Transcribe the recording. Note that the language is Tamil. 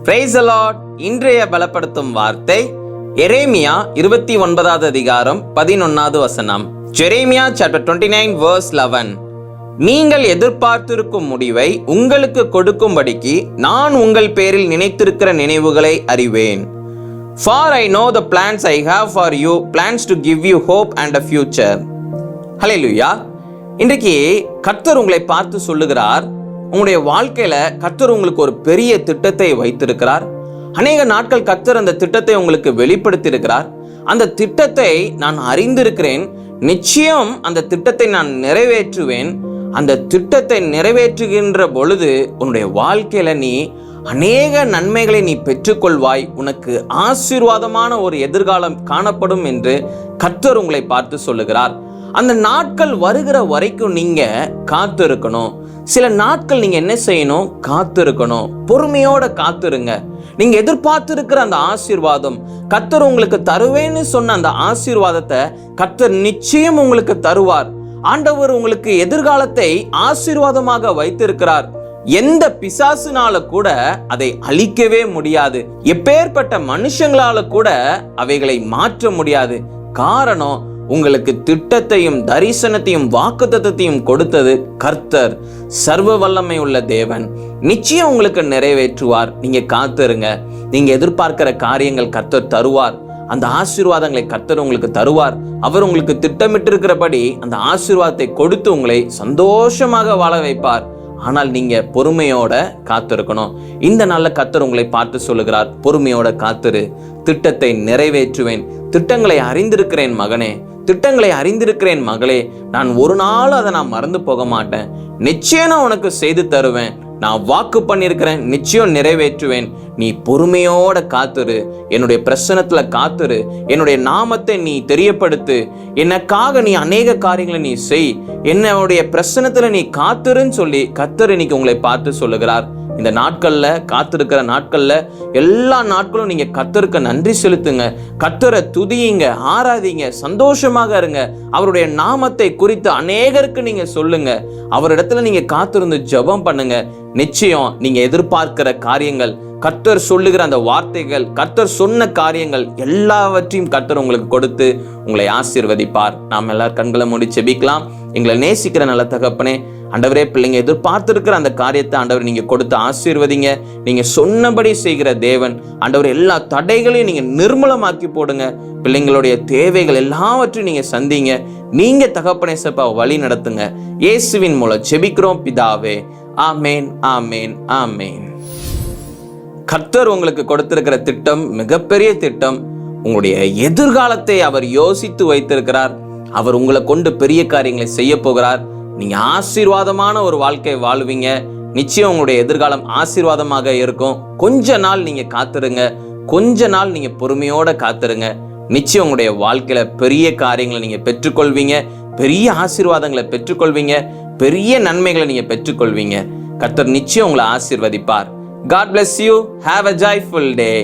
Praise the Lord. இன்றைய பலப்படுத்தும் வார்த்தை எரேமியா 29வது அதிகாரம் 11வது வசனம். Jeremiah chapter 29 verse 11. நீங்கள் எதிர்பார்த்திருக்கும் முடிவை உங்களுக்கு கொடுக்கும்படிக்கு நான் உங்கள் பேரில் நினைத்திருக்கிற நினைவுகளை அறிவேன். For I know the plans I have for you, plans to give you hope and a future. ஹல்லேலூயா. இன்றைக்கு கர்த்தர் உங்களை பார்த்து சொல்லுகிறார், உங்களுடைய வாழ்க்கையில கர்த்தர் உங்களுக்கு ஒரு பெரிய திட்டத்தை வைத்திருக்கிறார். அநேக நாட்கள் கர்த்தர் அந்த திட்டத்தை உங்களுக்கு வெளிப்படுத்தி இருக்கிறார். அந்த திட்டத்தை நான் அறிந்திருக்கிறேன். நிச்சயம் அந்த திட்டத்தை நான் நிறைவேற்றுவேன். அந்த திட்டத்தை நிறைவேற்றுகின்ற பொழுது உன்னுடைய வாழ்க்கையில நீ அநேக நன்மைகளை நீ பெற்றுக்கொள்வாய். உனக்கு ஆசீர்வாதமான ஒரு எதிர்காலம் காணப்படும் என்று கர்த்தர் உங்களை பார்த்து சொல்லுகிறார். அந்த நாட்கள் வருகிற வரைக்கும் நீங்க காத்து இருக்கணும். சில நாட்கள் நீங்க என்ன செய்யணும்? காத்து இருக்கணும். பொறுமையோட காத்துருங்க. நீங்க எதிர்பார்த்து இருக்கிற அந்த ஆசீர்வாதம், கர்த்தர் உங்களுக்கு தருவேன்னு சொன்ன அந்த ஆசீர்வாதத்தை கர்த்தர் நிச்சயம் உங்களுக்கு தருவார். ஆண்டவர் உங்களுக்கு எதிர்காலத்தை ஆசீர்வாதமாக வைத்திருக்கிறார். எந்த பிசாசுனால கூட அதை அழிக்கவே முடியாது. எப்பேற்பட்ட மனுஷங்களால கூட அவைகளை மாற்ற முடியாது. காரணம், உங்களுக்கு திட்டத்தையும் தரிசனத்தையும் வாக்குத்தத்தத்தையும் கொடுத்தது கர்த்தர், சர்வ வல்லமை உள்ள தேவன். நிச்சயம் உங்களுக்கு நிறைவேற்றுவார். நீங்க காத்துருங்க. நீங்க எதிர்பார்க்கிற காரியங்கள் கர்த்தர் தருவார். அந்த ஆசீர்வாதங்களை கர்த்தர் உங்களுக்கு தருவார். அவர் உங்களுக்கு திட்டமிட்டிருக்கிறபடி அந்த ஆசீர்வாதத்தை கொடுத்து உங்களை சந்தோஷமாக வாழ வைப்பார். ஆனால் நீங்க பொறுமையோட காத்திருக்கணும். இந்த நாள்ல கர்த்தர் உங்களை பார்த்து சொல்லுகிறார், பொறுமையோட காத்திரு, திட்டத்தை நிறைவேற்றுவேன். திட்டங்களை அறிந்திருக்கிறேன் மகனே, திட்டங்களை அறிந்திருக்கிறேன் மகளே. நான் ஒரு நாள் அதை நான் மறந்து போக மாட்டேன். நிச்சயம் நான் உனக்கு செய்து தருவேன். நான் வாக்கு பண்ணியிருக்கிறேன், நிச்சயம் நிறைவேற்றுவேன். நீ பொறுமையோட காத்துரு. என்னுடைய பிரசனத்துல காத்துரு. என்னுடைய நாமத்தை நீ தெரியப்படுத்து. எனக்காக நீ அநேக காரியங்களை நீ செய். என்னுடைய பிரசனத்துல நீ காத்துருன்னு சொல்லி கர்த்தர் இன்னைக்கு உங்களை பார்த்து சொல்லுகிறார். இந்த நாட்கள்ல, காத்திருக்கிற நாட்கள்ல எல்லா நாட்களும் நீங்க கர்த்தருக்கு நன்றி செலுத்துங்க. கர்த்தரை துதியுங்க, ஆராதிங்க, சந்தோஷமாக இருங்க. அவருடைய நாமத்தை குறித்து அநேகருக்கு நீங்க சொல்லுங்க. அவரிடத்துல நீங்க காத்திருந்து ஜெபம் பண்ணுங்க. நிச்சயம் நீங்க எதிர்பார்க்கிற காரியங்கள், கர்த்தர் சொல்லுகிற அந்த வார்த்தைகள், கர்த்தர் சொன்ன காரியங்கள் எல்லாவற்றையும் கர்த்தர் உங்களுக்கு கொடுத்து உங்களை ஆசீர்வதிப்பார். நாம் எல்லாரும் கண்களை மூடி ஜெபிக்கலாம். எங்களை நேசிக்கிற நல்ல தகப்பனே, ஆண்டவரே, பிள்ளைங்க எதிர்பார்த்திருக்கிற அந்த காரியத்தை ஆண்டவர் நீங்க கொடுத்து ஆசீர்வதிங்க. நீங்க சொன்னபடி செய்கிற தேவன். ஆண்டவர் எல்லா தடைகளையும் நீங்க நிர்மூலமாக்கி போடுங்க. பிள்ளைங்களுடைய தேவைகள் எல்லாவற்றையும் நீங்க சந்திங்க. நீங்க தகப்பனே சப்பா வழி நடத்துங்க. இயேசுவின் மூலம் ஜெபிக்கிறோம் பிதாவே. ஆமேன், ஆமேன், ஆமேன். கர்த்தர் உங்களுக்கு கொடுத்திருக்கிற திட்டம் மிகப்பெரிய திட்டம். உங்களுடைய எதிர்காலத்தை அவர் யோசித்து வைத்திருக்கிறார். அவர் உங்களை கொண்டு பெரிய காரியங்களை செய்ய போகிறார். நீங்க ஆசீர்வாதமான ஒரு வாழ்க்கை வாழ்வீங்க. நிச்சயம் உங்களுடைய எதிர்காலம் ஆசீர்வாதமாக இருக்கும். கொஞ்ச நாள் நீங்க காத்துருங்க. கொஞ்ச நாள் நீங்க பொறுமையோட காத்துருங்க. நிச்சயம் உங்களுடைய வாழ்க்கையில பெரிய காரியங்களை நீங்க பெற்றுக்கொள்வீங்க. பெரிய ஆசீர்வாதங்களை பெற்றுக்கொள்வீங்க. பெரிய நன்மைகளை நீங்க பெற்றுக்கொள்வீங்க. கர்த்தர் நிச்சயம் உங்களை ஆசீர்வதிப்பார். God bless you. Have a joyful day.